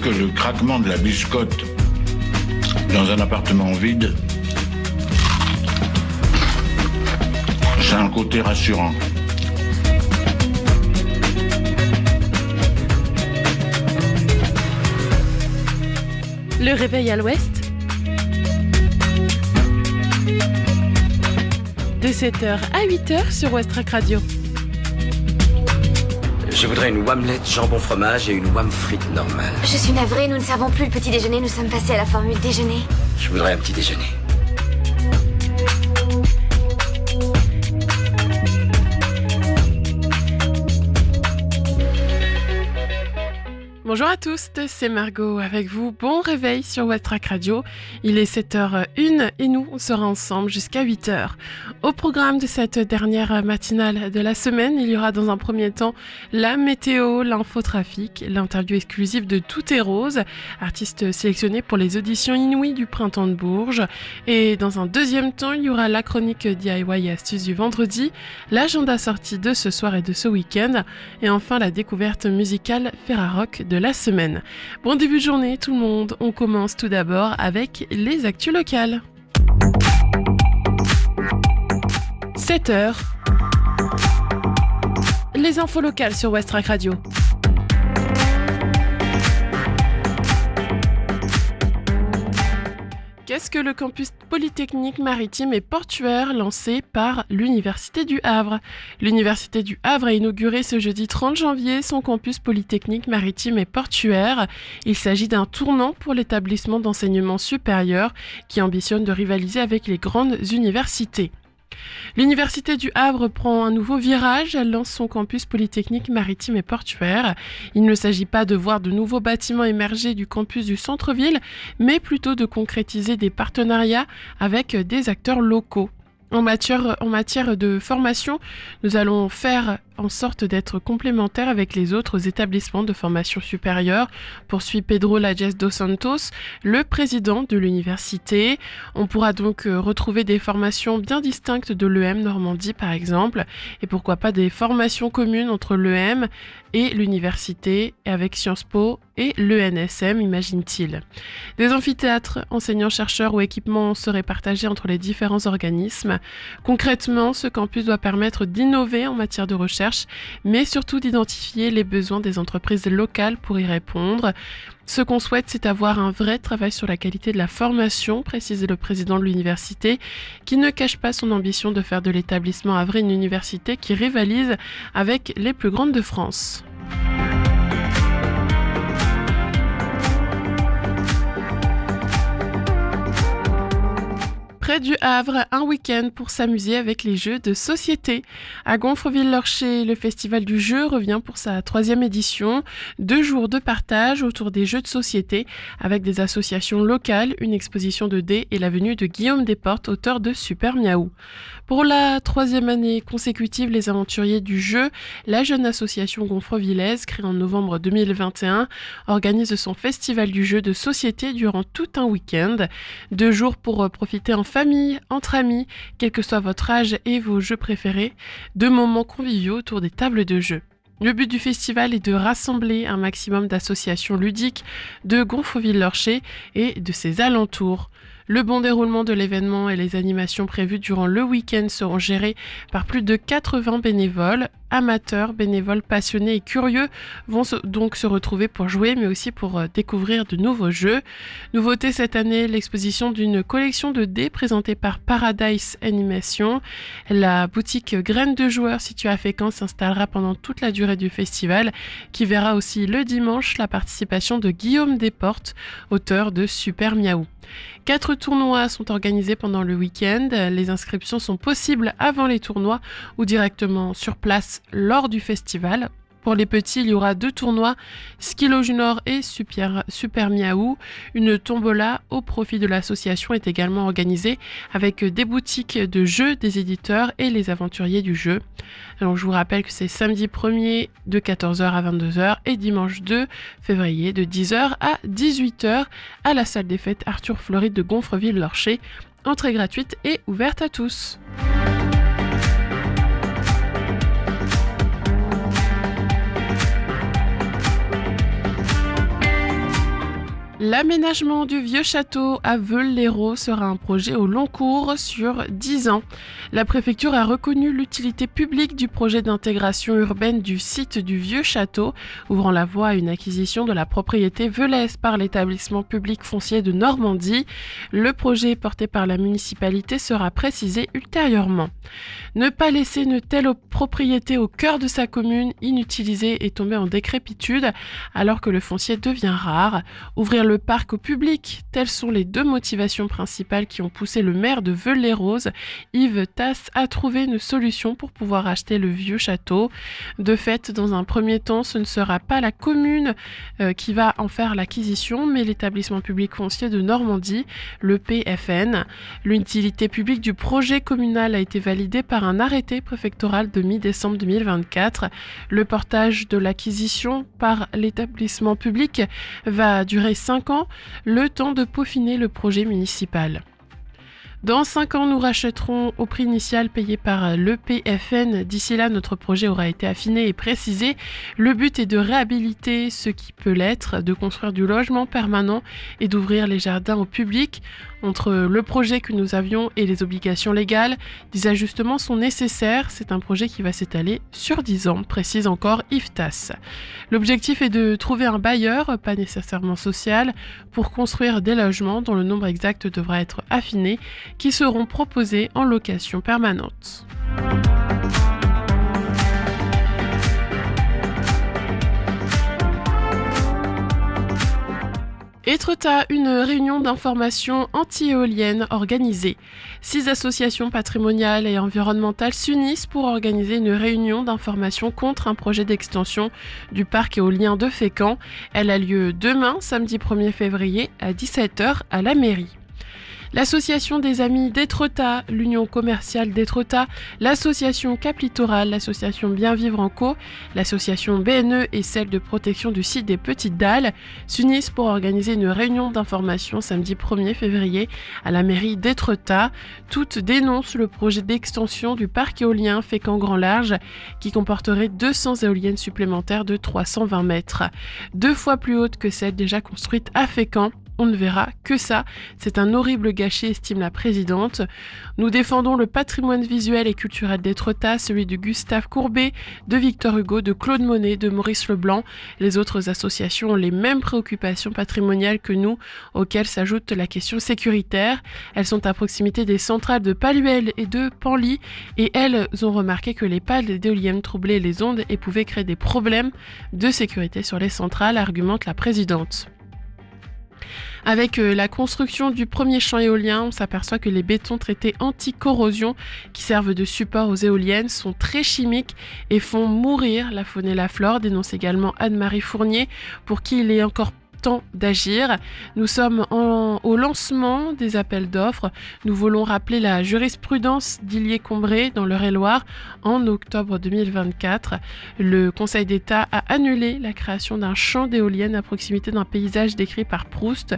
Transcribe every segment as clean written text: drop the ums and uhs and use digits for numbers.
que le craquement de la biscotte dans un appartement vide, c'est un côté rassurant. Le réveil à l'ouest, de 7h à 8h sur Westrack Radio. Je voudrais une omelette jambon fromage et une wham frite normale. Je suis navrée, nous ne servons plus le petit déjeuner, nous sommes passés à la formule déjeuner. Je voudrais un petit déjeuner. Bonjour à tous, c'est Margot avec vous. Bon réveil sur Westrack Radio. Il est 7h01 et nous, on sera ensemble jusqu'à 8h. Au programme de cette dernière matinale de la semaine, il y aura dans un premier temps la météo, l'infotrafic, l'interview exclusive de Tout est Rose, artiste sélectionné pour les auditions inouïes du Printemps de Bourges. Et dans un deuxième temps, il y aura la chronique DIY et astuces du vendredi, l'agenda sortie de ce soir et de ce week-end, et enfin la découverte musicale Ferrarock de la semaine. Bon début de journée tout le monde, on commence tout d'abord avec les actus locales. 7h. Les infos locales sur Westrack Radio. Qu'est-ce que le campus polytechnique maritime et portuaire lancé par l'Université du Havre ? L'Université du Havre a inauguré ce jeudi 30 janvier son campus polytechnique maritime et portuaire. Il s'agit d'un tournant pour l'établissement d'enseignement supérieur qui ambitionne de rivaliser avec les grandes universités. L'Université du Havre prend un nouveau virage, elle lance son campus polytechnique maritime et portuaire. Il ne s'agit pas de voir de nouveaux bâtiments émerger du campus du centre-ville, mais plutôt de concrétiser des partenariats avec des acteurs locaux. En matière de formation, nous allons faire en sorte d'être complémentaires avec les autres établissements de formation supérieure, poursuit Pedro Lages dos Santos, le président de l'université. On pourra donc retrouver des formations bien distinctes de l'EM Normandie par exemple, et pourquoi pas des formations communes entre l'EM et l'université, et avec Sciences Po et l'ENSM, imagine-t-il. Des amphithéâtres, enseignants-chercheurs ou équipements seraient partagés entre les différents organismes. Concrètement, ce campus doit permettre d'innover en matière de recherche, mais surtout d'identifier les besoins des entreprises locales pour y répondre. Ce qu'on souhaite, c'est avoir un vrai travail sur la qualité de la formation, précise le président de l'université, qui ne cache pas son ambition de faire de l'établissement havrais une université qui rivalise avec les plus grandes de France. Près du Havre, un week-end pour s'amuser avec les jeux de société. À Gonfreville-Lorcher, le Festival du jeu revient pour sa 3e édition. 2 jours de partage autour des jeux de société avec des associations locales, une exposition de dés et la venue de Guillaume Desportes, auteur de Super Miaou. Pour la 3e année consécutive, les aventuriers du jeu, la jeune association gonfrevillaise, créée en novembre 2021, organise son Festival du jeu de société durant tout un week-end. 2 jours pour profiter en famille, entre amis, quel que soit votre âge et vos jeux préférés, 2 moments conviviaux autour des tables de jeu. Le but du festival est de rassembler un maximum d'associations ludiques de Gonfreville-Lorcher et de ses alentours. Le bon déroulement de l'événement et les animations prévues durant le week-end seront gérées par plus de 80 bénévoles. Amateurs, bénévoles passionnés et curieux vont donc se retrouver pour jouer, mais aussi pour découvrir de nouveaux jeux. Nouveauté cette année, l'exposition d'une collection de dés présentée par Paradise Animation. La boutique Graines de joueurs située à Fécamp s'installera pendant toute la durée du festival, qui verra aussi le dimanche la participation de Guillaume Desportes, auteur de Super Miaou. 4 tournois sont organisés pendant le week-end. Les inscriptions sont possibles avant les tournois ou directement sur place lors du festival. Pour les petits, il y aura 2 tournois, Skilo Junior et Super Miaou. Une tombola au profit de l'association est également organisée avec des boutiques de jeux des éditeurs et les aventuriers du jeu. Alors, je vous rappelle que c'est samedi 1er de 14h à 22h et dimanche 2 février de 10h à 18h à la salle des fêtes Arthur Fleury de Gonfreville-Lorcher. Entrée gratuite et ouverte à tous. L'aménagement du vieux château à Veules-les-Raux sera un projet au long cours sur 10 ans. La préfecture a reconnu l'utilité publique du projet d'intégration urbaine du site du vieux château, ouvrant la voie à une acquisition de la propriété veulaise par l'établissement public foncier de Normandie. Le projet porté par la municipalité sera précisé ultérieurement. Ne pas laisser une telle propriété au cœur de sa commune, inutilisée et tombée en décrépitude, alors que le foncier devient rare. Ouvrir le parc au public, telles sont les deux motivations principales qui ont poussé le maire de Veules-les-Raux, Yves Tasse, à trouver une solution pour pouvoir acheter le vieux château. De fait, dans un premier temps, ce ne sera pas la commune qui va en faire l'acquisition, mais l'établissement public foncier de Normandie, le PFN. L'utilité publique du projet communal a été validée par un arrêté préfectoral de mi-décembre 2024. Le portage de l'acquisition par l'établissement public va durer 5 ans, le temps de peaufiner le projet municipal. Dans 5 ans, nous rachèterons au prix initial payé par le PFN. D'ici là, notre projet aura été affiné et précisé. Le but est de réhabiliter ce qui peut l'être, de construire du logement permanent et d'ouvrir les jardins au public. Entre le projet que nous avions et les obligations légales, des ajustements sont nécessaires. C'est un projet qui va s'étaler sur 10 ans, précise encore Yves Tasse. L'objectif est de trouver un bailleur, pas nécessairement social, pour construire des logements dont le nombre exact devra être affiné, qui seront proposés en location permanente. Étretat, une réunion d'information anti-éolienne organisée. 6 associations patrimoniales et environnementales s'unissent pour organiser une réunion d'information contre un projet d'extension du parc éolien de Fécamp. Elle a lieu demain, samedi 1er février, à 17h à la mairie. L'association des amis d'Étretat, l'union commerciale d'Étretat, l'association Cap Littoral, l'association Bien Vivre en Co, l'association BNE et celle de protection du site des Petites Dalles s'unissent pour organiser une réunion d'information samedi 1er février à la mairie d'Étretat. Toutes dénoncent le projet d'extension du parc éolien Fécamp Grand Large qui comporterait 200 éoliennes supplémentaires de 320 mètres, 2 fois plus hautes que celles déjà construites à Fécamp. On ne verra que ça. C'est un horrible gâchis, estime la présidente. Nous défendons le patrimoine visuel et culturel d'Étretat, celui de Gustave Courbet, de Victor Hugo, de Claude Monet, de Maurice Leblanc. Les autres associations ont les mêmes préoccupations patrimoniales que nous, auxquelles s'ajoute la question sécuritaire. Elles sont à proximité des centrales de Paluel et de Panly, et elles ont remarqué que les pales d'éoliennes troublaient les ondes et pouvaient créer des problèmes de sécurité sur les centrales, argumente la présidente. Avec la construction du premier champ éolien, on s'aperçoit que les bétons traités anti-corrosion qui servent de support aux éoliennes sont très chimiques et font mourir la faune et la flore, dénonce également Anne-Marie Fournier, pour qui il est encore temps d'agir. Nous sommes au lancement des appels d'offres. Nous voulons rappeler la jurisprudence d'Illier-Combré dans l'Eure-et-Loire en octobre 2024. Le Conseil d'État a annulé la création d'un champ d'éoliennes à proximité d'un paysage décrit par Proust.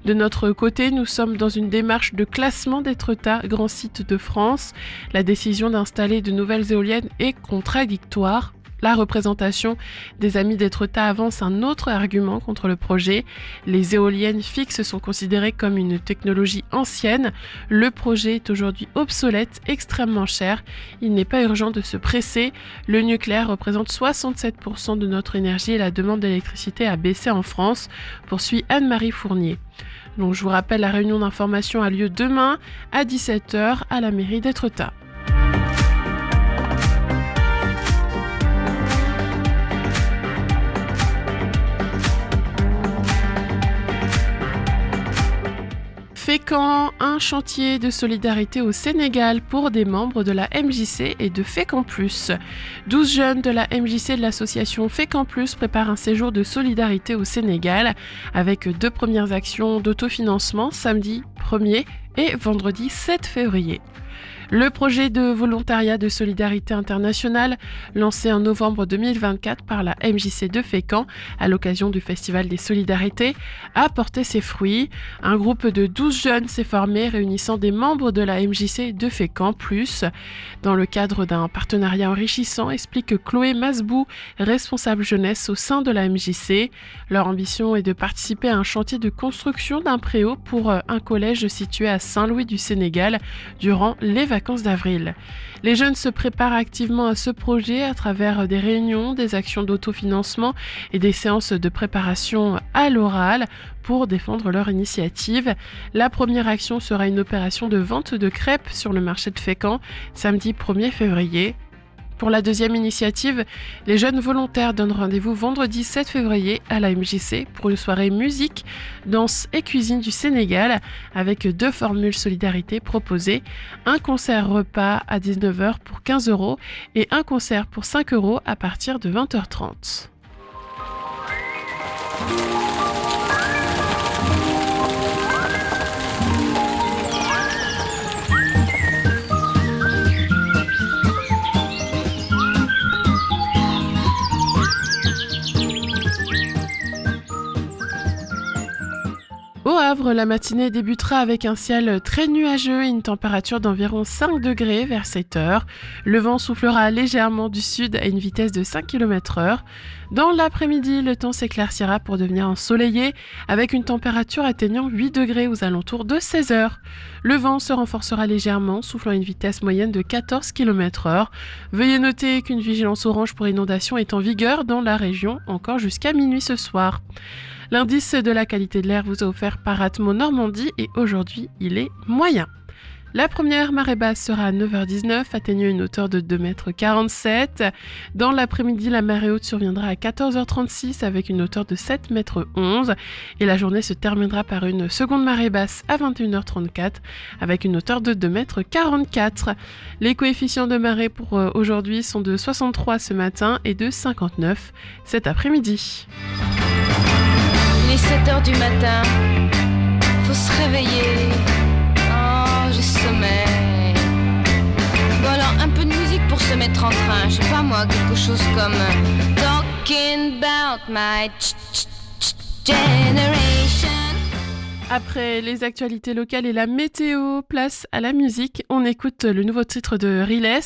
De notre côté, nous sommes dans une démarche de classement d'Étretat, grand site de France. La décision d'installer de nouvelles éoliennes est contradictoire. La représentation des amis d'Étretat avance un autre argument contre le projet. Les éoliennes fixes sont considérées comme une technologie ancienne. Le projet est aujourd'hui obsolète, extrêmement cher. Il n'est pas urgent de se presser. Le nucléaire représente 67% de notre énergie et la demande d'électricité a baissé en France, poursuit Anne-Marie Fournier. Donc je vous rappelle, la réunion d'information a lieu demain à 17h à la mairie d'Étretat. Fécamp, un chantier de solidarité au Sénégal pour des membres de la MJC et de Fécamp Plus. 12 jeunes de la MJC de l'association Fécamp Plus préparent un séjour de solidarité au Sénégal avec 2 premières actions d'autofinancement samedi 1er et vendredi 7 février. Le projet de volontariat de solidarité internationale, lancé en novembre 2024 par la MJC de Fécamp à l'occasion du Festival des Solidarités, a porté ses fruits. Un groupe de 12 jeunes s'est formé, réunissant des membres de la MJC de Fécamp+. Dans le cadre d'un partenariat enrichissant, explique Chloé Masbou, responsable jeunesse au sein de la MJC. Leur ambition est de participer à un chantier de construction d'un préau pour un collège situé à Saint-Louis du Sénégal durant les vacances d'avril. Les jeunes se préparent activement à ce projet à travers des réunions, des actions d'autofinancement et des séances de préparation à l'oral pour défendre leur initiative. La première action sera une opération de vente de crêpes sur le marché de Fécamp, samedi 1er février. Pour la deuxième initiative, les jeunes volontaires donnent rendez-vous vendredi 7 février à la MJC pour une soirée musique, danse et cuisine du Sénégal avec 2 formules solidarité proposées, un concert repas à 19h pour 15 € et un concert pour 5 € à partir de 20h30. Au Havre, la matinée débutera avec un ciel très nuageux et une température d'environ 5 degrés vers 7 heures. Le vent soufflera légèrement du sud à une vitesse de 5 km/h. Dans l'après-midi, le temps s'éclaircira pour devenir ensoleillé avec une température atteignant 8 degrés aux alentours de 16 heures. Le vent se renforcera légèrement, soufflant à une vitesse moyenne de 14 km/h. Veuillez noter qu'une vigilance orange pour inondation est en vigueur dans la région encore jusqu'à minuit ce soir. L'indice de la qualité de l'air vous est offert par Atmo Normandie et aujourd'hui, il est moyen. La première marée basse sera à 9h19, atteignant une hauteur de 2,47 m. Dans l'après-midi, la marée haute surviendra à 14h36 avec une hauteur de 7,11 m. Et la journée se terminera par une seconde marée basse à 21h34 avec une hauteur de 2,44 m. Les coefficients de marée pour aujourd'hui sont de 63 ce matin et de 59 cet après-midi. Il est 7h du matin, faut se réveiller, oh j'ai sommeil. Bon alors un peu de musique pour se mettre en train, je sais pas moi, quelque chose comme Talking about my generation. Après les actualités locales et la météo, place à la musique. On écoute le nouveau titre de Riles,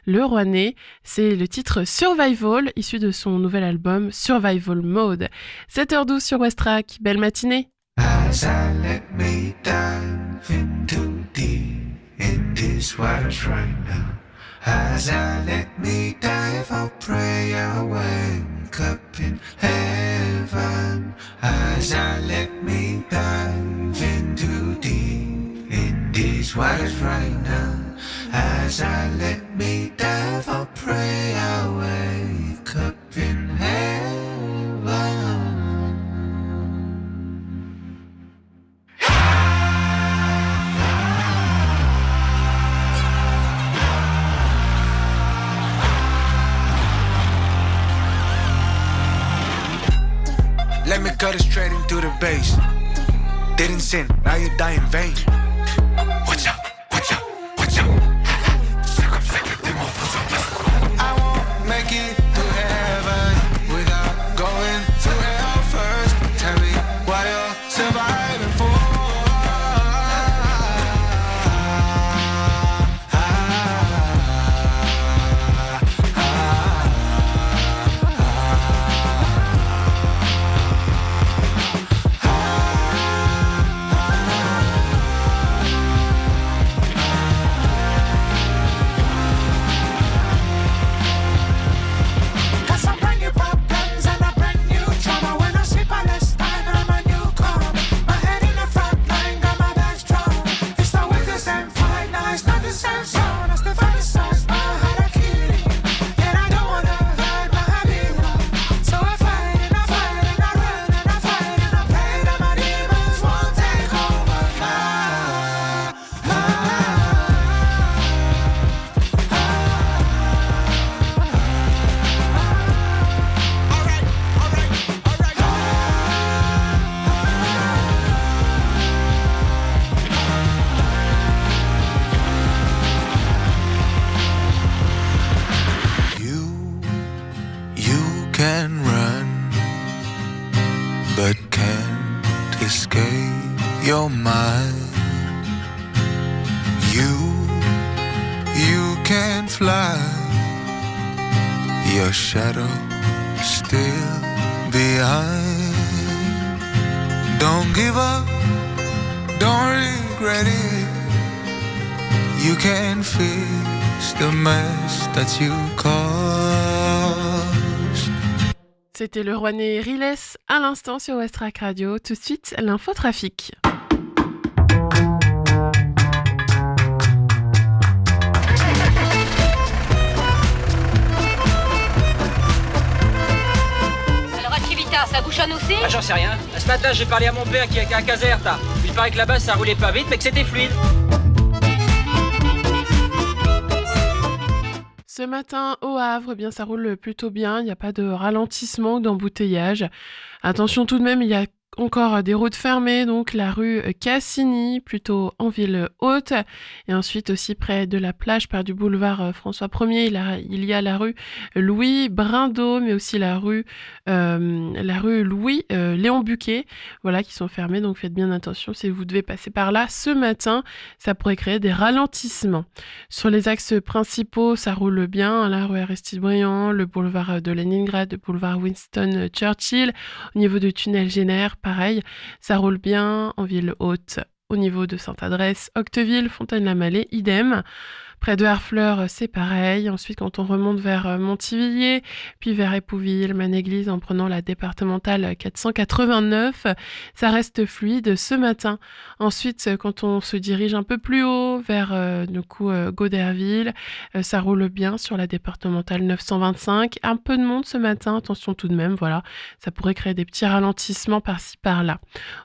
Le Rouennais. C'est le titre Survival, issu de son nouvel album Survival Mode. 7h12 sur Westrack. Belle matinée. As I let me dive into deep in this waters right now. As I let me dive, I'll pray I wake up in heaven. As I let me dive into deep in these waters right now. As I let me dive, I'll pray I wake up in heaven. Let me cut it straight into the base. Didn't sin, now you die in vain. Watch out, watch out, watch out. I won't make it to heaven without going to hell first. Tell me what you're surviving for. fly. Your shadow still behind. Don't give up, don't regret it. You can fix the mess that you caused. C'était le Rouennais Riles à l'instant sur Westrack Radio. Tout de suite, l'infotrafic. Ça bouchonne aussi ? Ah, j'en sais rien. Ce matin, j'ai parlé à mon père qui est à Caserta. Il paraît que là-bas, ça roulait pas vite, mais que c'était fluide. Ce matin, au Havre, eh bien, ça roule plutôt bien. Il n'y a pas de ralentissement ou d'embouteillage. Attention tout de même, il y a encore des routes fermées, donc la rue Cassini, plutôt en ville haute, et ensuite aussi près de la plage, près du boulevard François 1er, il y a la rue Louis Brindot, mais aussi la rue Louis Léon Buquet, voilà, qui sont fermées, donc faites bien attention si vous devez passer par là ce matin, ça pourrait créer des ralentissements. Sur les axes principaux, ça roule bien, la rue Aristide-Briand, le boulevard de Leningrad, le boulevard Winston Churchill, au niveau du tunnel Génère, pareil, ça roule bien en ville haute. Au niveau de Sainte-Adresse, Octeville, Fontaine-la-Mallée, idem. Près de Harfleur, c'est pareil. Ensuite, quand on remonte vers Montivilliers, puis vers Épouville, Manéglise, en prenant la départementale 489, ça reste fluide ce matin. Ensuite, quand on se dirige un peu plus haut, vers Gauderville, ça roule bien sur la départementale 925. Un peu de monde ce matin, attention tout de même, voilà. Ça pourrait créer des petits ralentissements par-ci, par-là.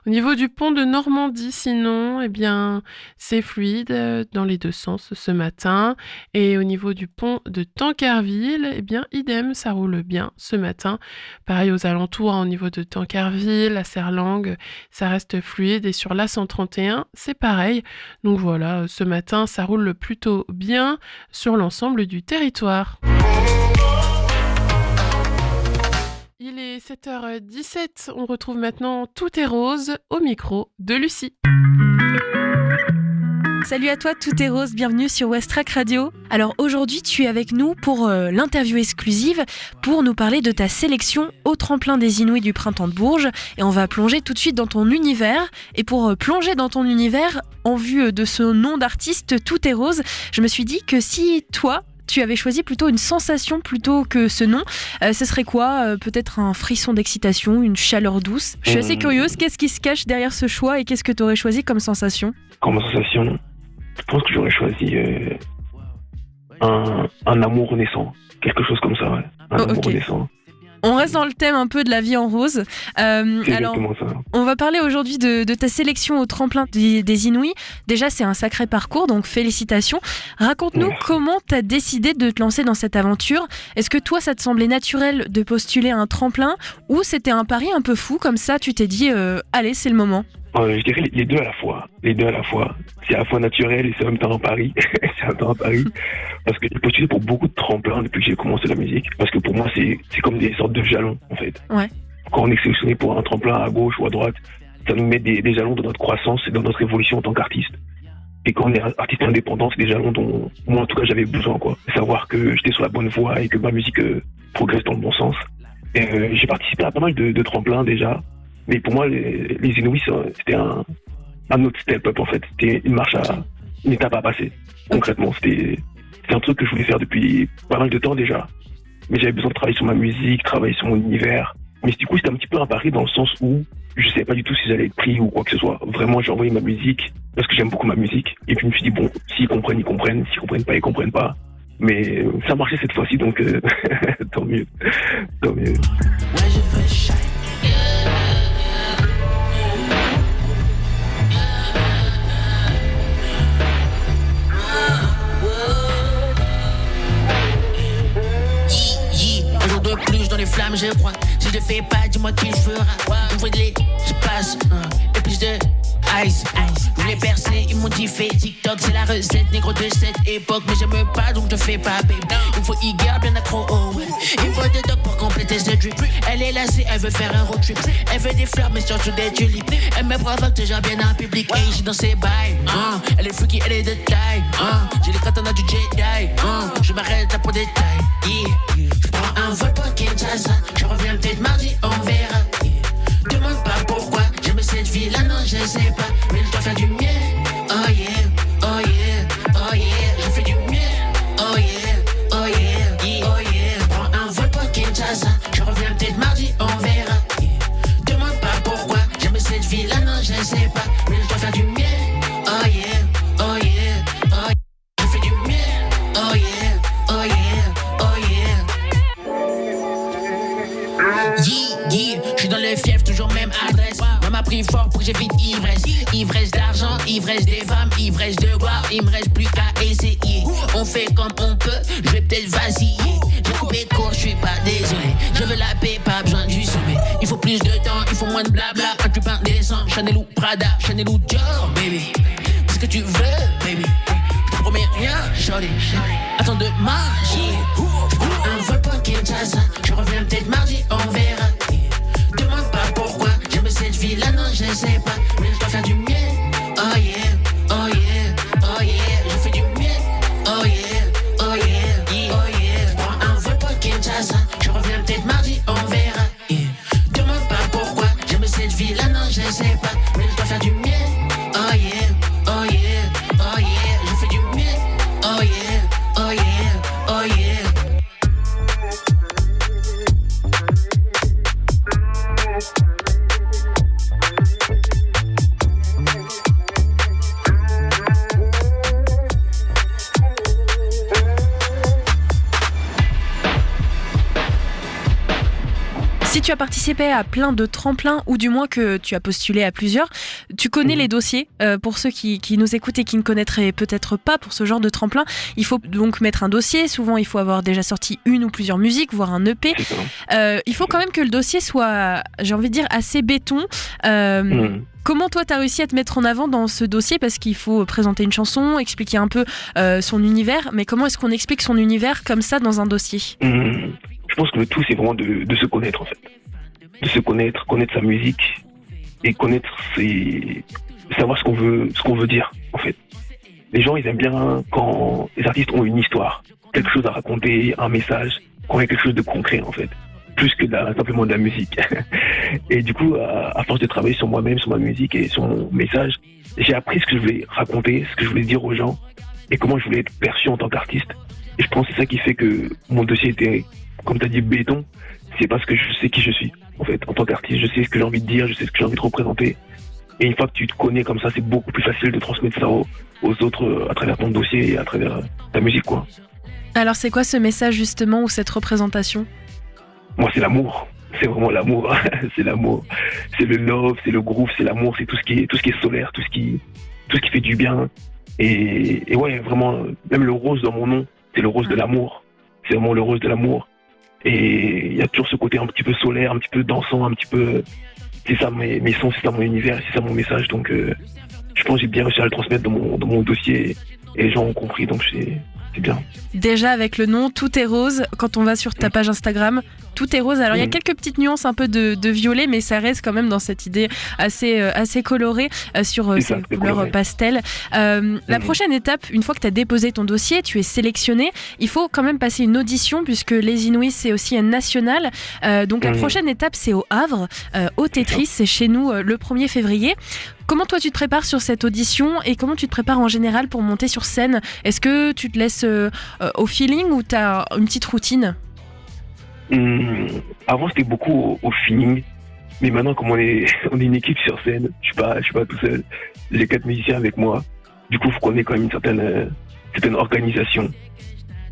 Au niveau du pont de Normandie, sinon, eh bien, c'est fluide dans les deux sens ce matin. Et au niveau du pont de Tancarville, eh bien, idem, ça roule bien ce matin. Pareil aux alentours, au niveau de Tancarville, la Serlangue, ça reste fluide. Et sur l'A131, c'est pareil. Donc voilà, ce matin, ça roule plutôt bien sur l'ensemble du territoire. Il est 7h17, on retrouve maintenant Tout est rose au micro de Lucie. Salut à toi, Tout est rose, bienvenue sur Westrack Radio. Alors aujourd'hui, tu es avec nous pour l'interview exclusive pour nous parler de ta sélection au tremplin des Inouïs du Printemps de Bourges. Et on va plonger tout de suite dans ton univers. Et pour plonger dans ton univers, en vue de ce nom d'artiste, Tout est rose, je me suis dit que si toi, tu avais choisi plutôt une sensation plutôt que ce nom, ce serait quoi ? Peut-être un frisson d'excitation, une chaleur douce ? Je suis assez curieuse, qu'est-ce qui se cache derrière ce choix et qu'est-ce que tu aurais choisi comme sensation ? Comme sensation, je pense que j'aurais choisi un amour naissant, quelque chose comme ça, ouais. Amour naissant. On reste dans le thème un peu de la vie en rose. Alors, ça. On va parler aujourd'hui de ta sélection au tremplin des Inouïs. Déjà, c'est un sacré parcours, donc félicitations. Raconte-nous comment tu as décidé de te lancer dans cette aventure. Est-ce que toi, ça te semblait naturel de postuler à un tremplin ou c'était un pari un peu fou, comme ça, tu t'es dit « Allez, c'est le moment ». Je dirais les deux à la fois. C'est à la fois naturel et c'est en même temps un pari. Parce que j'ai postulé pour beaucoup de tremplins depuis que j'ai commencé la musique. Parce que pour moi, c'est comme des sortes de jalons, en fait. Ouais. Quand on est sélectionné pour un tremplin à gauche ou à droite, ça nous met des jalons dans notre croissance et dans notre évolution en tant qu'artiste. Et quand on est artiste indépendant, c'est des jalons dont moi, en tout cas, j'avais besoin, quoi. Savoir que j'étais sur la bonne voie et que ma musique progresse dans le bon sens. Et j'ai participé à pas mal de tremplins déjà. Mais pour moi, les Inouïs, c'était un autre step-up, en fait. C'était une étape à passer. Concrètement, c'était un truc que je voulais faire depuis pas mal de temps déjà. Mais j'avais besoin de travailler sur ma musique, travailler sur mon univers. Mais du coup, c'était un petit peu un pari dans le sens où je savais pas du tout si j'allais être pris ou quoi que ce soit. Vraiment, j'ai envoyé ma musique parce que j'aime beaucoup ma musique. Et puis, je me suis dit, bon, s'ils comprennent, ils comprennent. S'ils comprennent pas, ils comprennent pas. Mais ça marchait cette fois-ci, donc tant mieux. Tant mieux. De plus dans les flammes, je crois. Si je fais pas, dis-moi qui je ferai. Ouvre-les, je passe. Et plus de Ice, je voulais percer, ils m'ont dit fais TikTok, c'est la recette négro de cette époque. Mais j'aime pas donc je fais pas babe. Il faut y-girl bien accro, oh ouais. Il faut des dogs pour compléter ce drip. Elle est lassée, elle veut faire un road trip. Elle veut des fleurs mais surtout des tulipes. Elle me provoque déjà bien en public. Hey, j'suis dans ses bails, elle est freaky, elle est de taille, j'ai les katanas du Jedi, je m'arrête là pour des tailles, yeah. Je prends un vol pour Kinshasa, je reviens peut-être mardi, on verra, yeah. Demande pas pourquoi, j'aime cette vie là, non je sais pas, mais je dois faire du mieux, oh yeah, oh yeah, oh yeah, je fais du mieux, oh yeah, oh yeah, yeah, oh yeah. Je prends un vol pour Kinshasa, je reviens peut-être mardi, on verra, yeah. Demande pas pourquoi, j'aime cette vie là, non je sais pas, mais je dois faire du mieux, oh yeah, oh yeah, oh yeah, je fais du mieux, oh yeah, oh yeah, oh yeah. Yeah, je suis dans le fief, toujours même adresse. Maman m'a pris fort pour que j'évite ivresse. Ivresse d'argent, ivresse des femmes, ivresse de gloire. Il me reste plus qu'à essayer. On fait comme on peut, je vais peut-être vaciller. J'ai coupé court, je suis pas désolé. Je veux la paix, pas besoin du sommet. Il faut plus de temps, il faut moins de blabla. Un tu peins descend, Chanel ou Prada, Chanel ou Dior, baby. C'est ce que tu veux, baby. Je te promets rien, shorty. Attends de marcher. Je prends un vol pour Kinshasa. Je reviens peut-être mardi, on verra. Demande pas pourquoi, j'aime cette vie là, non je sais pas, mais je dois faire du mieux, oh yeah, oh yeah, oh yeah, je fais du mieux, oh yeah, oh yeah, yeah, oh yeah. Je prends un vol pour Kinshasa, je reviens peut-être mardi, on verra, yeah. Demande pas pourquoi, j'aime cette vie là, non je sais pas, mais je dois faire du mieux, oh yeah, oh yeah, oh yeah, je fais du mieux, oh yeah, oh yeah, oh yeah. Si tu as participé à plein de tremplins, ou du moins que tu as postulé à plusieurs, tu connais les dossiers. Pour ceux qui nous écoutent et qui ne connaîtraient peut-être pas pour ce genre de tremplin, il faut donc mettre un dossier. Souvent, il faut avoir déjà sorti une ou plusieurs musiques, voire un EP. Il faut quand même que le dossier soit, j'ai envie de dire, assez béton. Comment toi t'as réussi à te mettre en avant dans ce dossier, parce qu'il faut présenter une chanson, expliquer un peu son univers, mais comment est-ce qu'on explique son univers comme ça dans un dossier? Je pense que le tout c'est vraiment de se connaître en fait, de se connaître sa musique et connaître savoir ce qu'on veut dire en fait. Les gens ils aiment bien quand les artistes ont une histoire, quelque chose à raconter, un message, quand il y a quelque chose de concret en fait, plus que simplement de la musique. Et du coup, à force de travailler sur moi-même, sur ma musique et sur mon message, j'ai appris ce que je voulais raconter, ce que je voulais dire aux gens et comment je voulais être perçu en tant qu'artiste. Et je pense que c'est ça qui fait que mon dossier était, comme tu as dit, béton. C'est parce que je sais qui je suis, en fait, en tant qu'artiste. Je sais ce que j'ai envie de dire, je sais ce que j'ai envie de représenter. Et une fois que tu te connais comme ça, c'est beaucoup plus facile de transmettre ça aux autres à travers ton dossier et à travers ta musique, quoi. Alors c'est quoi ce message justement, ou cette représentation? Moi, c'est l'amour. C'est vraiment l'amour. C'est l'amour. C'est le love, c'est le groove, c'est l'amour, c'est tout ce qui est solaire, tout ce qui fait du bien. Et ouais, vraiment, même le rose dans mon nom, c'est le rose de l'amour. C'est vraiment le rose de l'amour. Et il y a toujours ce côté un petit peu solaire, un petit peu dansant, un petit peu... C'est ça mes sons, c'est ça mon univers, c'est ça mon message. Donc je pense que j'ai bien réussi à le transmettre dans mon dossier. Et les gens ont compris, donc c'est bien. Déjà avec le nom Tout est rose, quand on va sur ta page Instagram, Tout est rose. Alors il y a quelques petites nuances un peu de violet, mais ça reste quand même dans cette idée assez colorée sur ces couleurs pastel. La prochaine étape, une fois que tu as déposé ton dossier, tu es sélectionné, il faut quand même passer une audition, puisque les Inouïs c'est aussi un national. Donc la prochaine étape c'est au Havre, au Tetris, c'est chez nous le 1er février. Comment toi tu te prépares sur cette audition et comment tu te prépares en général pour monter sur scène? Est-ce que tu te laisses au feeling ou tu as une petite routine? Avant c'était beaucoup au feeling, mais maintenant comme on est une équipe sur scène, je suis pas tout seul, j'ai 4 musiciens avec moi, du coup il faut qu'on ait quand même une certaine organisation.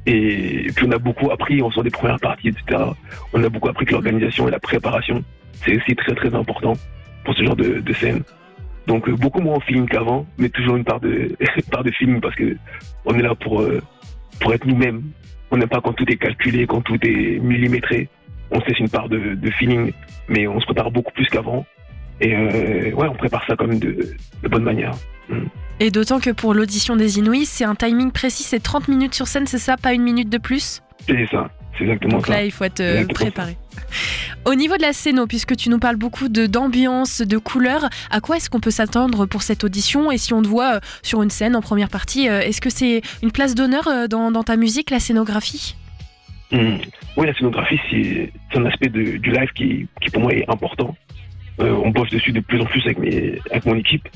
Et puis on a beaucoup appris, on sort des premières parties, etc. On a beaucoup appris que l'organisation et la préparation, c'est aussi très très important pour ce genre de scène. Donc beaucoup moins au feeling qu'avant, mais toujours une part de feeling, parce que on est là pour être nous-mêmes. On n'aime pas quand tout est calculé, quand tout est millimétré. On sait c'est une part de feeling, mais on se prépare beaucoup plus qu'avant. Et on prépare ça quand même de bonne manière. Et d'autant que pour l'audition des Inouïs, c'est un timing précis, c'est 30 minutes sur scène, c'est ça, pas une minute de plus? C'est ça, c'est exactement donc ça. Donc là, il faut être préparé. Au niveau de la scéno, puisque tu nous parles beaucoup d'ambiance, de couleurs, à quoi est-ce qu'on peut s'attendre pour cette audition? Et si on te voit sur une scène en première partie, est-ce que c'est une place d'honneur dans ta musique, la scénographie? Oui, la scénographie, c'est un aspect du live qui pour moi est important. On bosse dessus de plus en plus avec mon équipe.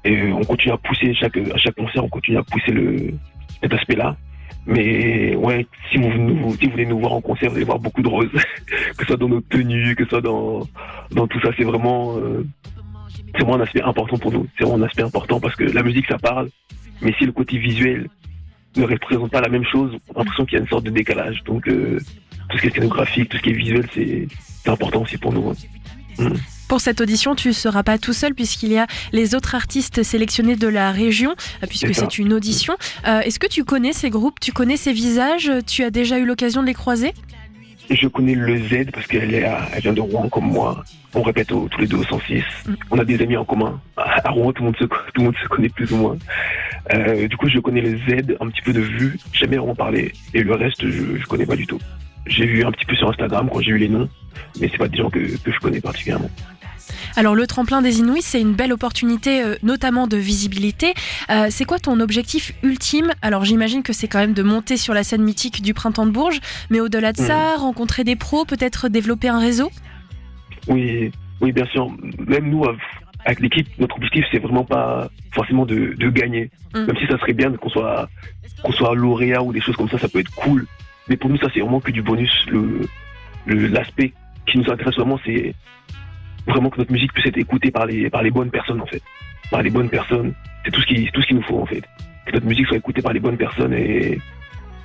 Et on continue à pousser à chaque concert, on continue à pousser cet aspect-là. Mais ouais, si vous voulez nous voir en concert, vous allez voir beaucoup de roses, que ce soit dans nos tenues, que ce soit dans tout ça. C'est vraiment un aspect important pour nous. C'est vraiment un aspect important parce que la musique, ça parle. Mais si le côté visuel ne représente pas la même chose, on a l'impression qu'il y a une sorte de décalage. Donc tout ce qui est scénographique, tout ce qui est visuel, c'est important aussi pour nous. Pour cette audition, tu ne seras pas tout seul puisqu'il y a les autres artistes sélectionnés de la région, puisque c'est une audition. Est-ce que tu connais ces groupes, tu connais ces visages, tu as déjà eu l'occasion de les croiser? Je connais le Z parce qu'elle vient de Rouen comme moi. On répète tous les deux au 106. On a des amis en commun. À Rouen, tout le monde se connaît plus ou moins. Du coup, je connais le Z un petit peu de vue, jamais en parler. Et le reste, je connais pas du tout. J'ai vu un petit peu sur Instagram quand j'ai eu les noms, mais c'est pas des gens que je connais particulièrement. Alors le tremplin des Inouïs, c'est une belle opportunité, notamment de visibilité. C'est quoi ton objectif ultime? Alors j'imagine que c'est quand même de monter sur la scène mythique du Printemps de Bourges, mais au-delà de ça, rencontrer des pros, peut-être développer un réseau? Oui, bien sûr. Même nous, avec l'équipe, notre objectif, c'est vraiment pas forcément de gagner. Même si ça serait bien qu'on soit lauréat ou des choses comme ça peut être cool. Mais pour nous, ça, c'est vraiment que du bonus. L'aspect qui nous intéresse vraiment, c'est vraiment que notre musique puisse être écoutée par les bonnes personnes, en fait. Par les bonnes personnes. C'est tout ce qu'il nous faut, en fait. Que notre musique soit écoutée par les bonnes personnes et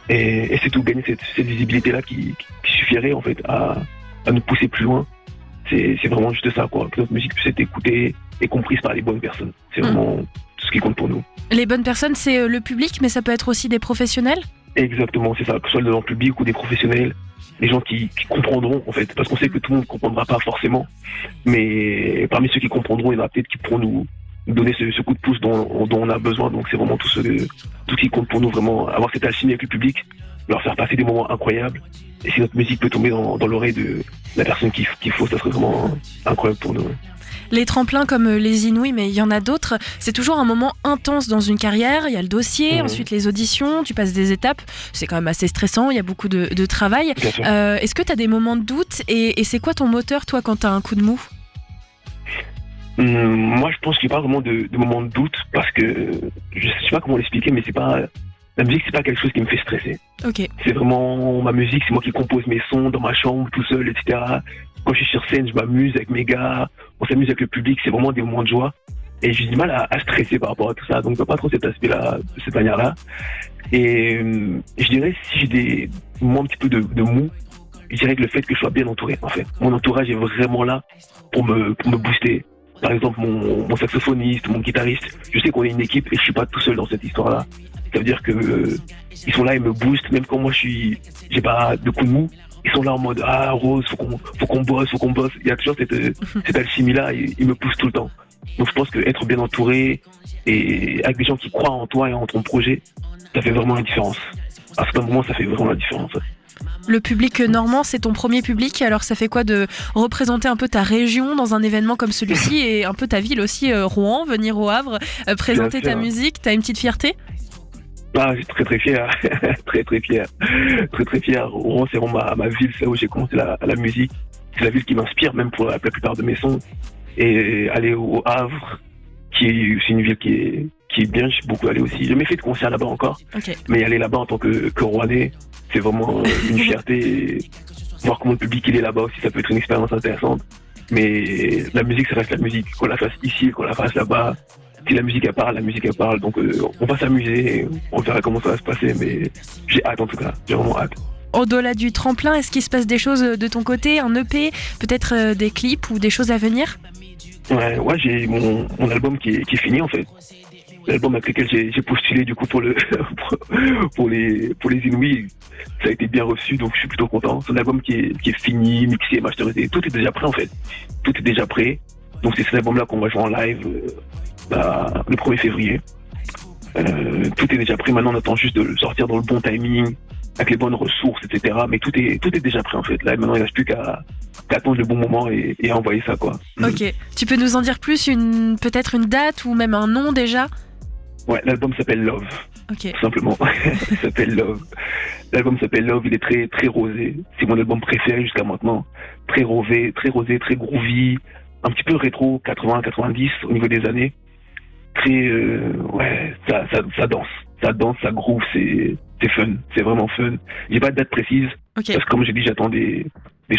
c'est tout. Gagner cette visibilité-là qui suffirait, en fait, à nous pousser plus loin. C'est vraiment juste ça, quoi. Que notre musique puisse être écoutée et comprise par les bonnes personnes. C'est vraiment tout ce qui compte pour nous. Les bonnes personnes, c'est le public, mais ça peut être aussi des professionnels? Exactement, c'est ça. Que ce soit dans le public ou des professionnels. Les gens qui comprendront, en fait. Parce qu'on sait que tout le monde ne comprendra pas forcément. Mais parmi ceux qui comprendront, il y en a peut-être qui pourront nous donner ce coup de pouce dont on a besoin. Donc c'est vraiment tout ce qui compte pour nous, vraiment. Avoir cette alchimie avec le public, leur faire passer des moments incroyables. Et si notre musique peut tomber dans l'oreille de la personne qu'il faut, ça serait vraiment incroyable pour nous. Les tremplins comme les Inouïs, mais il y en a d'autres, c'est toujours un moment intense dans une carrière. Il y a le dossier, ensuite les auditions, tu passes des étapes. C'est quand même assez stressant, il y a beaucoup de travail. Est-ce que tu as des moments de doute et c'est quoi ton moteur, toi, quand tu as un coup de mou? Moi, je pense qu'il n'y a pas vraiment de moments de doute parce que je ne sais pas comment l'expliquer, mais la musique, c'est pas quelque chose qui me fait stresser. Okay. C'est vraiment ma musique, c'est moi qui compose mes sons dans ma chambre, tout seul, etc. Quand je suis sur scène, je m'amuse avec mes gars, on s'amuse avec le public, c'est vraiment des moments de joie. Et j'ai du mal à stresser par rapport à tout ça, donc je vois pas trop cet aspect-là, de cette manière-là. Et je dirais, si j'ai des moments un petit peu de mou, je dirais que le fait que je sois bien entouré, en fait. Mon entourage est vraiment là pour me booster. Par exemple, mon saxophoniste, mon guitariste, je sais qu'on est une équipe et je suis pas tout seul dans cette histoire-là. Ça veut dire que ils sont là, ils me boostent, même quand moi j'ai pas de coup de mou, ils sont là en mode Rose, faut qu'on bosse. Il y a toujours cette alchimie-là, ils me poussent tout le temps. Donc je pense qu'être bien entouré et avec des gens qui croient en toi et en ton projet, ça fait vraiment la différence. À certains moments, ça fait vraiment la différence. Le public normand, c'est ton premier public, alors ça fait quoi de représenter un peu ta région dans un événement comme celui-ci et un peu ta ville aussi, Rouen, venir au Havre, présenter ta musique, t'as une petite fierté? Je suis très fier, très fier. Rouen, c'est vraiment ma ville, c'est là où j'ai commencé la musique. C'est la ville qui m'inspire, même pour la plupart de mes sons. Et aller au Havre, qui est aussi une ville qui est bien, je suis beaucoup allé aussi. J'ai jamais fait de concert là-bas encore, mais aller là-bas en tant que Rouennais, c'est vraiment une fierté. Et voir comment le public il est là-bas aussi, ça peut être une expérience intéressante. Mais la musique, ça reste la musique. Qu'on la fasse ici, qu'on la fasse là-bas. Si la musique elle parle. Donc on va s'amuser, on verra comment ça va se passer, mais j'ai hâte en tout cas, j'ai vraiment hâte. Au-delà du tremplin, est-ce qu'il se passe des choses de ton côté, un EP, peut-être des clips ou des choses à venir? Ouais, j'ai mon album qui est fini en fait. L'album avec lequel j'ai postulé du coup pour les Inouïs, ça a été bien reçu, donc je suis plutôt content. C'est un album qui est fini, mixé, masterisé, tout est déjà prêt en fait. Tout est déjà prêt. Donc c'est cet album-là qu'on va jouer en live le 1er février. Tout est déjà prêt, maintenant on attend juste de le sortir dans le bon timing, avec les bonnes ressources, etc. Mais tout est déjà prêt en fait. Là maintenant il ne reste plus qu'à attendre le bon moment et à envoyer ça quoi. Ok, tu peux nous en dire plus, peut-être une date ou même un nom déjà? Ouais, l'album s'appelle Love, tout simplement. Il s'appelle Love. L'album s'appelle Love, il est très, très rosé. C'est mon album préféré jusqu'à maintenant. Très rosé, très groovy, un petit peu rétro 80-90 au niveau des années. Très, ça danse. Ça danse, ça groove, c'est fun. C'est vraiment fun. J'ai pas de date précise. Parce que comme j'ai dit, j'attends des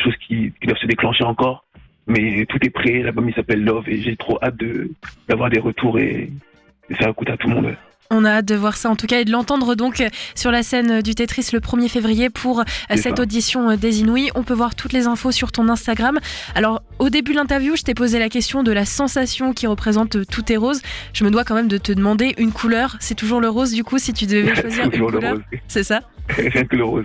choses qui doivent se déclencher encore. Mais tout est prêt. L'album il s'appelle Love et j'ai trop hâte d'avoir des retours et faire écouter à tout le monde. On a hâte de voir ça en tout cas et de l'entendre donc sur la scène du Tetris le 1er février pour cette audition des Inouïs. On peut voir toutes les infos sur ton Instagram. Alors au début de l'interview, je t'ai posé la question de la sensation qui représente Tout est rose. Je me dois quand même de te demander une couleur. C'est toujours le rose du coup si tu devais choisir une couleur. C'est ça? Rien que le rose.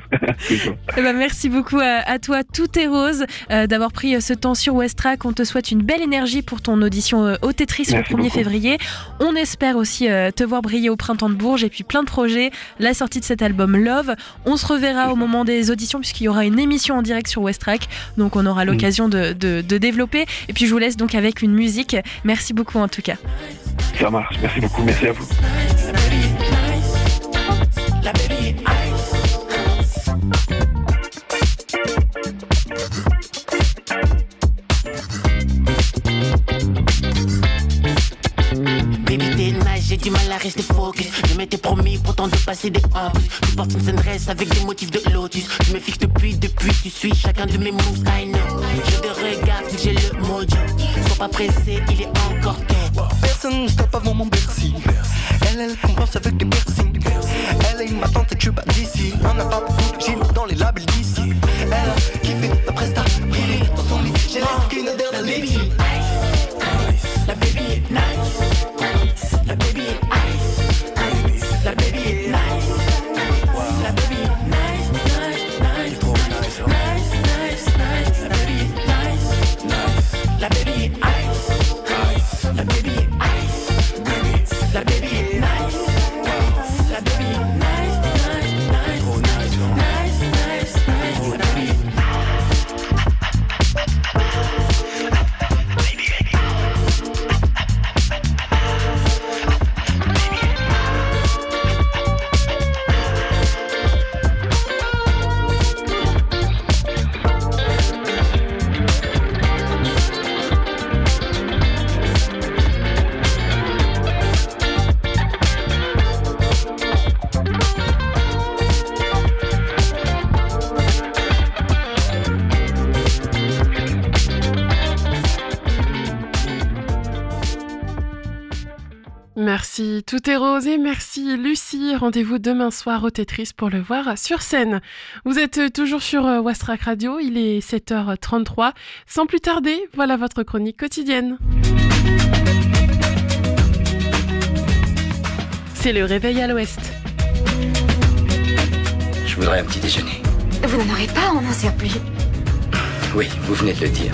Merci beaucoup à toi, Tout est rose, d'avoir pris ce temps sur Westrack. On te souhaite une belle énergie pour ton audition au Tetris le 1er février. On espère aussi te voir briller au Printemps de Bourges et puis plein de projets. La sortie de cet album Love. On se reverra au moment des auditions puisqu'il y aura une émission en direct sur Westrack. Donc on aura l'occasion de développer. Et puis je vous laisse donc avec une musique. Merci beaucoup en tout cas. Ça marche. Merci beaucoup. Merci à vous. Baby t'es nice, j'ai du mal à rester focus. Je m'étais promis pourtant de passer des embûches. Tu portes une sunrise avec des motifs de lotus. Je me fixe depuis tu suis chacun de mes moves, I know. Je te regarde, j'ai le mojo. Sois pas pressé, il est encore tôt. Personne ne stoppe avant mon Bercy. Elle compense avec des piercings. Elle est ma tante et tu bats d'ici. On n'a pas beaucoup de jeans dans les labels d'ici. Elle a kiffé ma presta, brillé dans son lit. J'ai l'esprit odeur d'un baby. La baby est nice. La baby est ice. La baby est nice. La baby est nice, nice, nice. Trop nice, nice, nice, nice. La baby est nice, nice. La baby est ice. La baby est ice. La baby est nice. La baby est nice, nice, nice. Trop nice, nice, nice, nice. La baby est Merci Tout est rose et merci Lucie. Rendez-vous demain soir au Tetris pour le voir sur scène. Vous êtes toujours sur Westrack Radio, il est 7h33. Sans plus tarder, voilà votre chronique quotidienne. C'est le réveil à l'ouest. Je voudrais un petit déjeuner. Vous n'en aurez pas, on n'en sert plus. Oui, vous venez de le dire.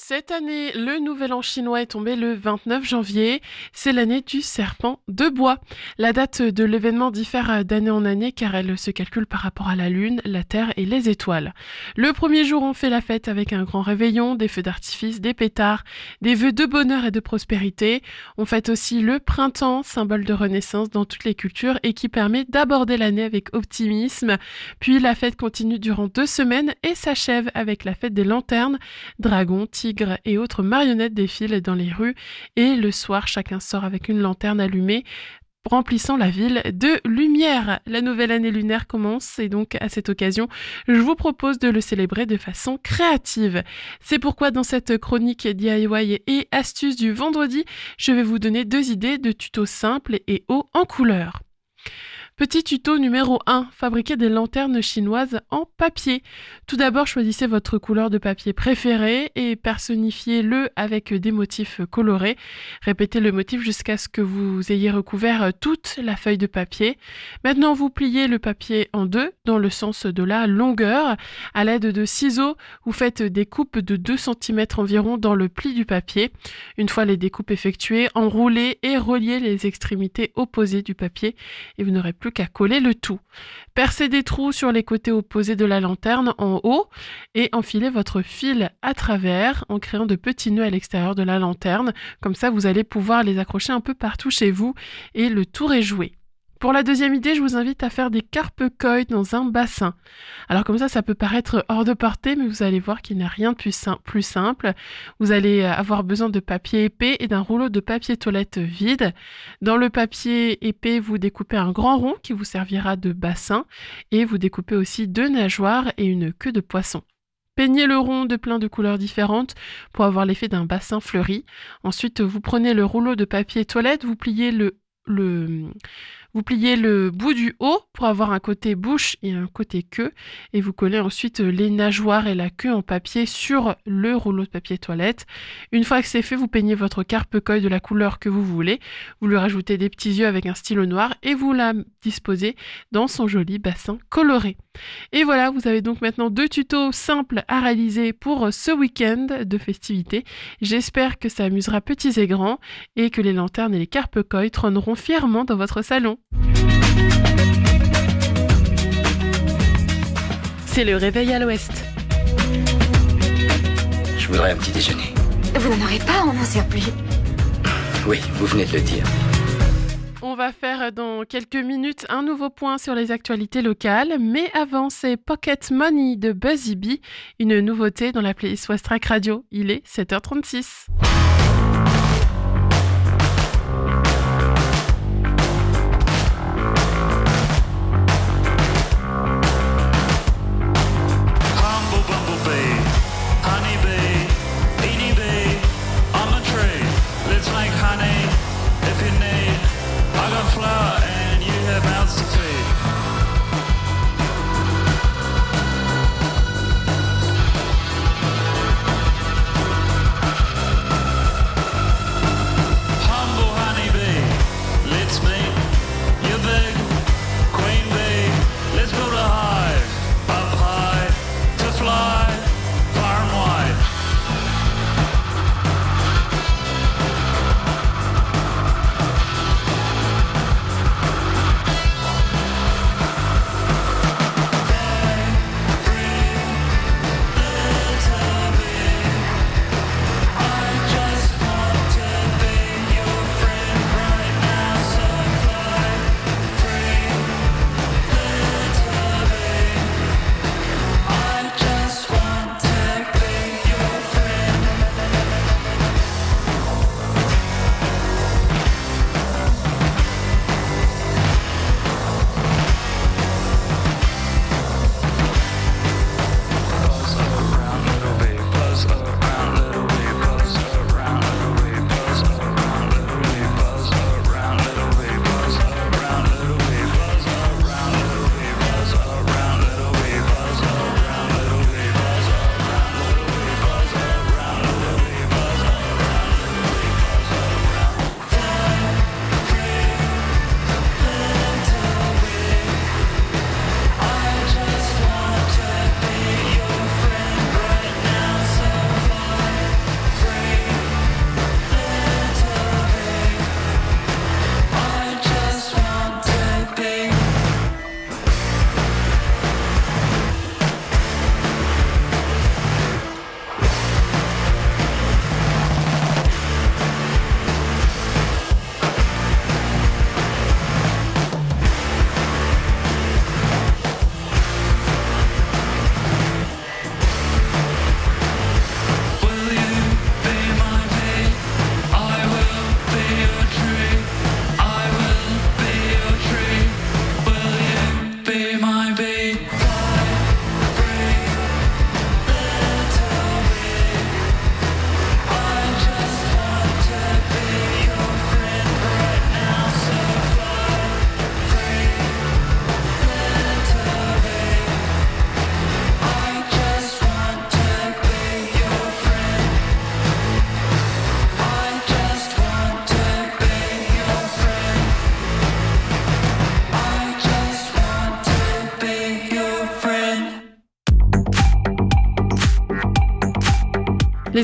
Cette année, le nouvel an chinois est tombé le 29 janvier. C'est l'année du serpent de bois. La date de l'événement diffère d'année en année car elle se calcule par rapport à la lune, la terre et les étoiles. Le premier jour, on fait la fête avec un grand réveillon, des feux d'artifice, des pétards, des vœux de bonheur et de prospérité. On fête aussi le printemps, symbole de renaissance dans toutes les cultures et qui permet d'aborder l'année avec optimisme. Puis la fête continue durant 2 semaines et s'achève avec la fête des lanternes, dragons, tigres et autres marionnettes défilent dans les rues et le soir, chacun sort avec une lanterne allumée remplissant la ville de lumière. La nouvelle année lunaire commence et donc à cette occasion, je vous propose de le célébrer de façon créative. C'est pourquoi dans cette chronique DIY et astuces du vendredi, je vais vous donner 2 idées de tutos simples et hauts en couleurs. Petit tuto numéro 1, fabriquer des lanternes chinoises en papier. Tout d'abord, choisissez votre couleur de papier préférée et personnifiez-le avec des motifs colorés. Répétez le motif jusqu'à ce que vous ayez recouvert toute la feuille de papier. Maintenant, vous pliez le papier en deux dans le sens de la longueur. À l'aide de ciseaux, vous faites des coupes de 2 cm environ dans le pli du papier. Une fois les découpes effectuées, enroulez et reliez les extrémités opposées du papier et vous n'aurez plus qu'à coller le tout. Percez des trous sur les côtés opposés de la lanterne en haut et enfilez votre fil à travers en créant de petits nœuds à l'extérieur de la lanterne. Comme ça, vous allez pouvoir les accrocher un peu partout chez vous et le tour est joué. Pour la deuxième idée, je vous invite à faire des carpe-koi dans un bassin. Alors comme ça peut paraître hors de portée, mais vous allez voir qu'il n'y a rien de plus simple. Vous allez avoir besoin de papier épais et d'un rouleau de papier toilette vide. Dans le papier épais, vous découpez un grand rond qui vous servira de bassin et vous découpez aussi 2 nageoires et une queue de poisson. Peignez le rond de plein de couleurs différentes pour avoir l'effet d'un bassin fleuri. Ensuite, vous prenez le rouleau de papier toilette, vous pliez le bout du haut pour avoir un côté bouche et un côté queue et vous collez ensuite les nageoires et la queue en papier sur le rouleau de papier toilette. Une fois que c'est fait, vous peignez votre carpe-koi de la couleur que vous voulez, vous lui rajoutez des petits yeux avec un stylo noir et vous la disposez dans son joli bassin coloré. Et voilà, vous avez donc maintenant 2 tutos simples à réaliser pour ce week-end de festivités. J'espère que ça amusera petits et grands et que les lanternes et les carpe-koi trôneront fièrement dans votre salon. C'est le réveil à l'ouest. Je voudrais un petit déjeuner. Vous n'en aurez pas en un surplus. Oui, vous venez de le dire. On va faire dans quelques minutes un nouveau point sur les actualités locales, mais avant c'est Pocket Money de Buzzy Bee, une nouveauté dans la playlist West Track Radio. Il est 7h36.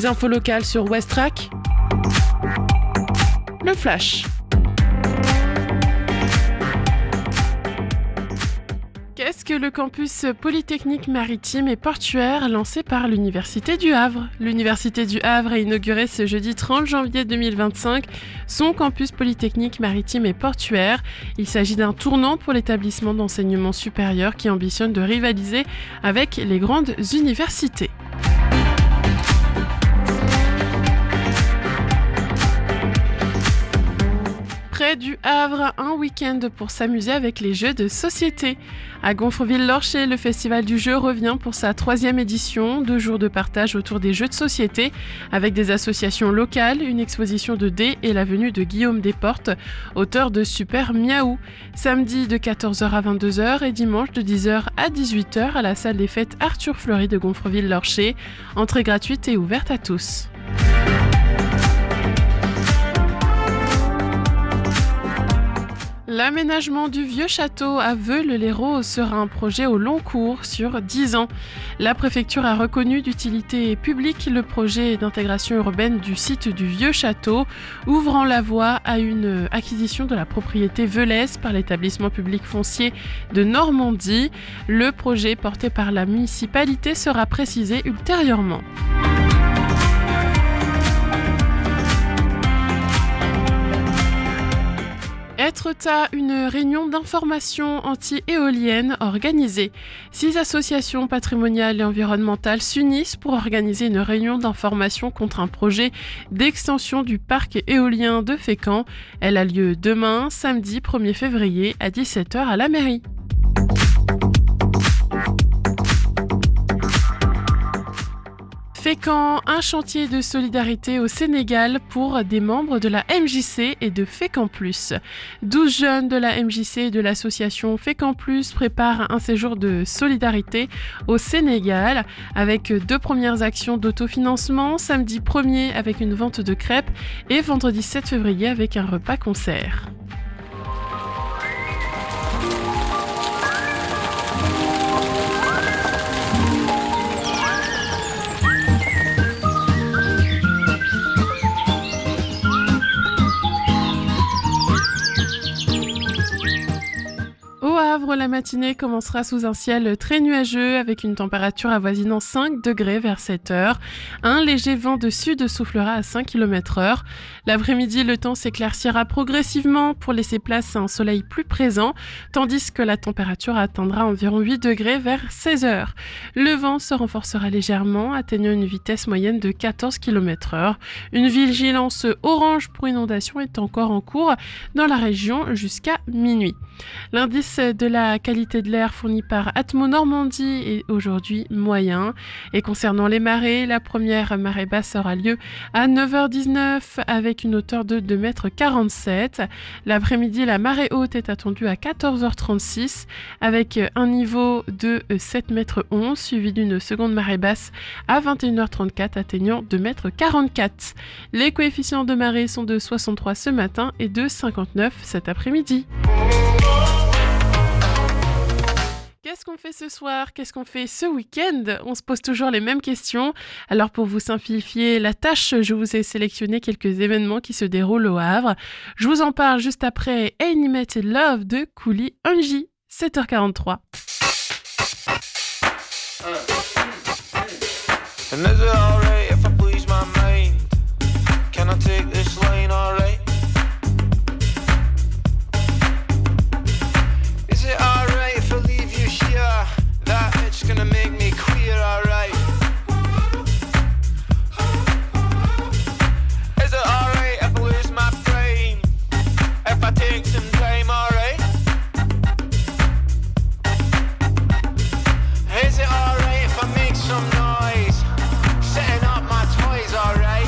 Les infos locales sur Westrack. Le Flash. Qu'est-ce que le campus polytechnique maritime et portuaire lancé par l'Université du Havre ? L'Université du Havre a inauguré ce jeudi 30 janvier 2025 son campus polytechnique maritime et portuaire. Il s'agit d'un tournant pour l'établissement d'enseignement supérieur qui ambitionne de rivaliser avec les grandes universités. Près du Havre, un week-end pour s'amuser avec les jeux de société. À Gonfreville-Lorcher, le Festival du jeu revient pour sa 3e édition. 2 jours de partage autour des jeux de société avec des associations locales, une exposition de dés et la venue de Guillaume Desportes, auteur de Super Miaou. Samedi de 14h à 22h et dimanche de 10h à 18h à la salle des fêtes Arthur Fleury de Gonfreville-Lorcher. Entrée gratuite et ouverte à tous. L'aménagement du vieux château à Veules-les-Roses sera un projet au long cours sur 10 ans. La préfecture a reconnu d'utilité publique le projet d'intégration urbaine du site du vieux château, ouvrant la voie à une acquisition de la propriété veulaise par l'établissement public foncier de Normandie. Le projet porté par la municipalité sera précisé ultérieurement. Etretat, une réunion d'information anti-éolienne organisée. 6 associations patrimoniales et environnementales s'unissent pour organiser une réunion d'information contre un projet d'extension du parc éolien de Fécamp. Elle a lieu demain, samedi 1er février à 17h à la mairie. Fécamp, un chantier de solidarité au Sénégal pour des membres de la MJC et de Fécamp Plus. 12 jeunes de la MJC et de l'association Fécamp Plus préparent un séjour de solidarité au Sénégal avec 2 premières actions d'autofinancement, samedi 1er avec une vente de crêpes et vendredi 7 février avec un repas-concert. La matinée commencera sous un ciel très nuageux avec une température avoisinant 5 degrés vers 7h. Un léger vent de sud soufflera à 5 km/h. L'après-midi, le temps s'éclaircira progressivement pour laisser place à un soleil plus présent, tandis que la température atteindra environ 8 degrés vers 16h. Le vent se renforcera légèrement, atteignant une vitesse moyenne de 14 km/h. Une vigilance orange pour inondation est encore en cours dans la région jusqu'à minuit. L'indice de la qualité de l'air fourni par Atmo Normandie est aujourd'hui moyen. Et concernant les marées, la première marée basse aura lieu à 9h19 avec une hauteur de 2,47 m. L'après-midi, la marée haute est attendue à 14h36 avec un niveau de 7,11 m suivi d'une seconde marée basse à 21h34 atteignant 2,44 m. Les coefficients de marée sont de 63 ce matin et de 59 cet après-midi. Qu'est-ce qu'on fait ce soir ? Qu'est-ce qu'on fait ce week-end ? On se pose toujours les mêmes questions. Alors pour vous simplifier la tâche, je vous ai sélectionné quelques événements qui se déroulent au Havre. Je vous en parle juste après Animated Love de Kouli Anji, 7h43. Gonna make me queer, alright. Is it alright if I lose my frame? If I take some time, alright? Is it alright if I make some noise? Setting up my toys, alright?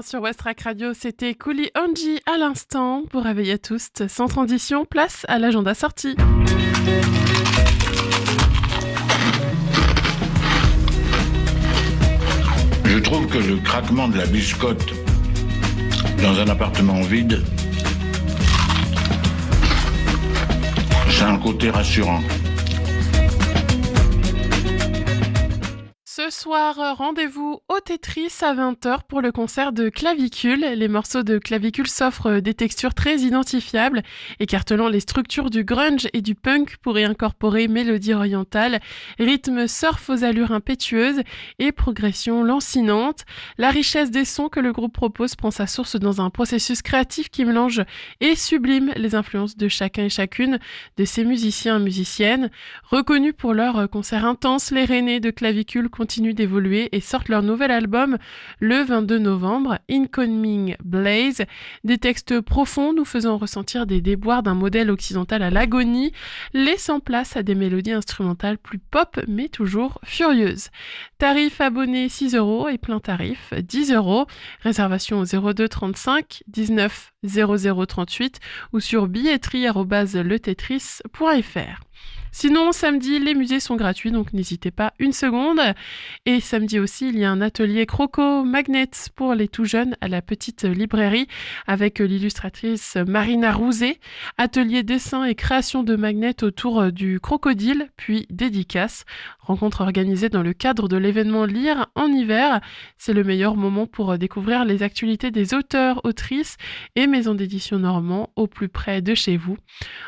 sur Westrack Radio, c'était Coolie Angie à l'instant. Pour réveiller tous, sans transition, place à l'agenda sortie. Je trouve que le craquement de la biscotte dans un appartement vide, c'est un côté rassurant. Ce soir, rendez-vous au Tetris à 20h pour le concert de Clavicule. Les morceaux de Clavicule s'offrent des textures très identifiables, écartelant les structures du grunge et du punk pour y incorporer mélodie orientale, rythme surf aux allures impétueuses et progression lancinante. La richesse des sons que le groupe propose prend sa source dans un processus créatif qui mélange et sublime les influences de chacun et chacune de ces musiciens et musiciennes. Reconnus pour leurs concerts intenses, les Rennais de Clavicule continuent d'évoluer et sortent leur nouvel album le 22 novembre, Incoming Blaze. Des textes profonds nous faisant ressentir des déboires d'un modèle occidental à l'agonie, laissant place à des mélodies instrumentales plus pop mais toujours furieuses. Tarif abonné 6€ et plein tarif 10€. Réservation au 02 35 19 00 38 ou sur billetterie@letetris.fr. Sinon, samedi, les musées sont gratuits, donc n'hésitez pas une seconde. Et samedi aussi, il y a un atelier croco-magnet pour les tout jeunes à la petite librairie avec l'illustratrice Marina Rouzet. Atelier dessin et création de magnets autour du crocodile, puis dédicace. Rencontre organisée dans le cadre de l'événement Lire en hiver. C'est le meilleur moment pour découvrir les actualités des auteurs, autrices et maisons d'édition normands au plus près de chez vous.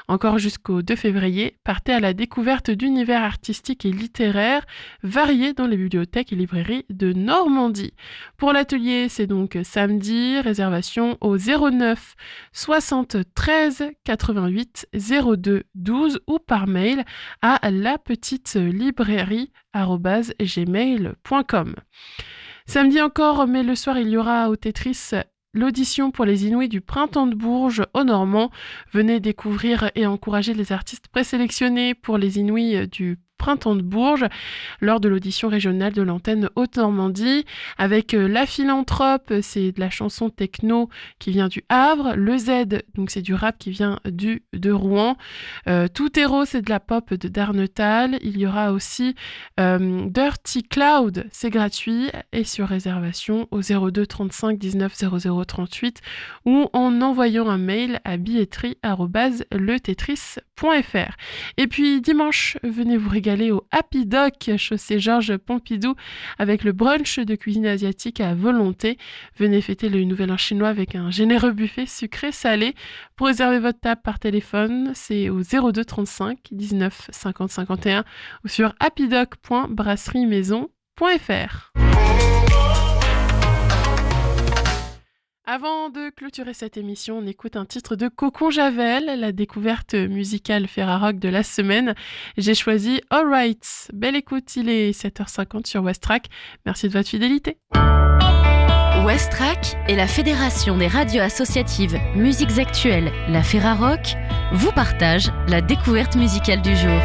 Encore jusqu'au 2 février, partez à la découverte d'univers artistiques et littéraires variés dans les bibliothèques et librairies de Normandie. Pour l'atelier, c'est donc samedi, réservation au 09 73 88 02 12 ou par mail à lapetitelibrairie@gmail.com. Samedi encore, mais le soir, il y aura au Tetris l'audition pour les Inouïs du Printemps de Bourges au Normand. Venez découvrir et encourager les artistes présélectionnés pour les Inouïs du Printemps de Bourges lors de l'audition régionale de l'antenne Haute-Normandie avec La Philanthrope, c'est de la chanson techno qui vient du Havre, le Z, donc c'est du rap qui vient de Rouen, Tout Héros, c'est de la pop de Darnetal. Il y aura aussi Dirty Cloud, c'est gratuit et sur réservation au 02 35 19 00 38 ou en envoyant un mail à billetterie@letetris.fr. Et puis dimanche, venez vous régaler au Happy Doc, chaussée Georges Pompidou, avec le brunch de cuisine asiatique à volonté. Venez fêter le Nouvel An chinois avec un généreux buffet sucré-salé. Pour réserver votre table par téléphone, c'est au 02 35 19 50 51 ou sur happydoc.brasserie-maison.fr. Avant de clôturer cette émission, on écoute un titre de Cocon Javel, la découverte musicale Ferrarock de la semaine. J'ai choisi All Right. Belle écoute, il est 7h50 sur Westrack. Merci de votre fidélité. Westrack et la Fédération des radios associatives Musiques Actuelles, la Ferrarock, vous partagent la découverte musicale du jour.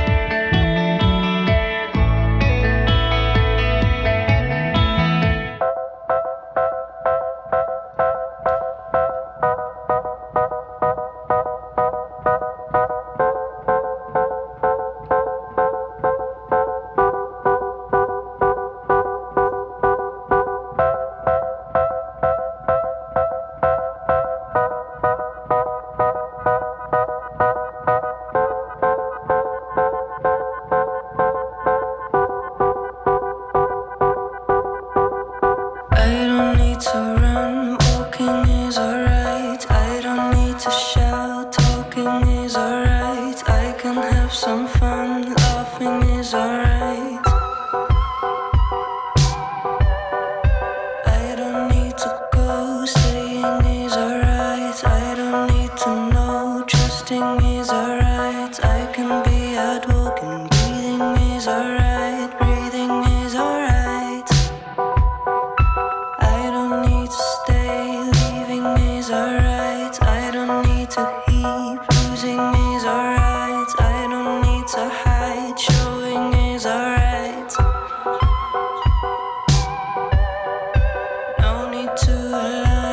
To align.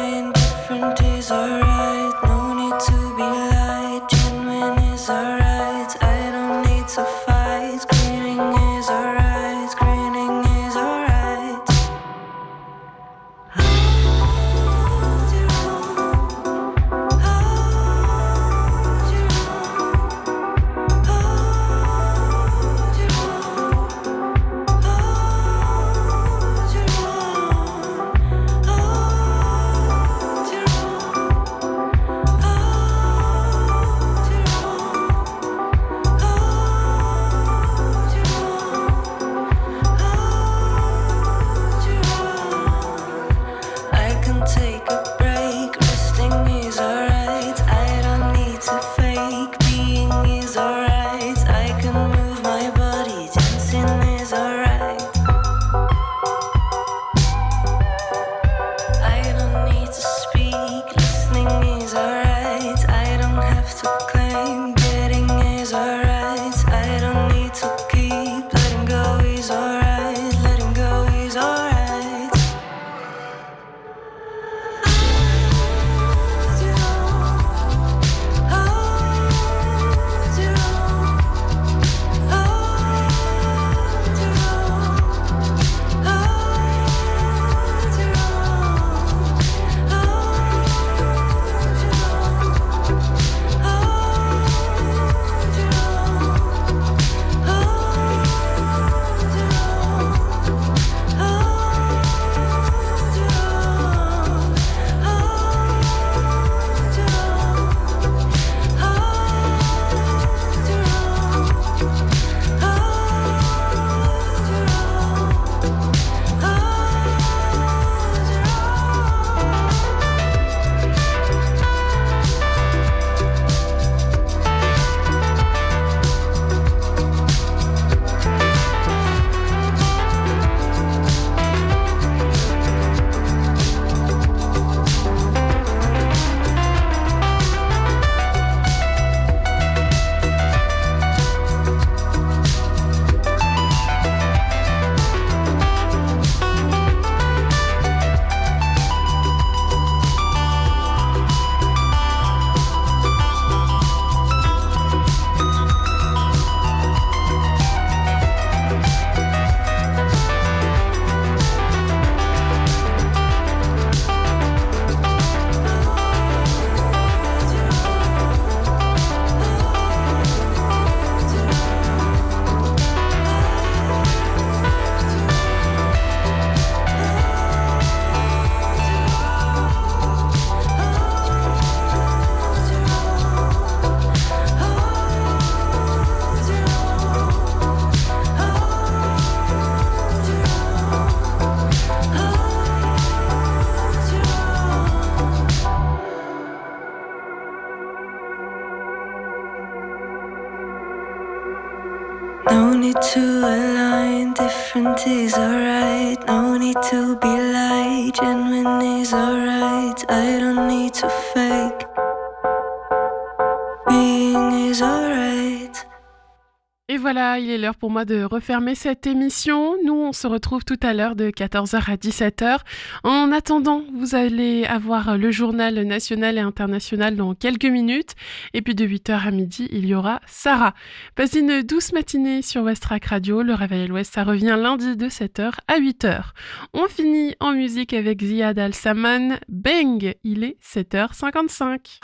No need to align, different is alright. No need to be light, genuine is alright. I don't need to fake, being is alright. Et voilà, il est l'heure pour moi de refermer cette émission. Nous, on se retrouve tout à l'heure de 14h à 17h. En attendant, vous allez avoir le journal national et international dans quelques minutes. Et puis de 8h à midi, il y aura Sarah. Passez une douce matinée sur Westrack Radio. Le Réveil à l'Ouest, ça revient lundi de 7h à 8h. On finit en musique avec Ziad Al-Saman. Bang, il est 7h55.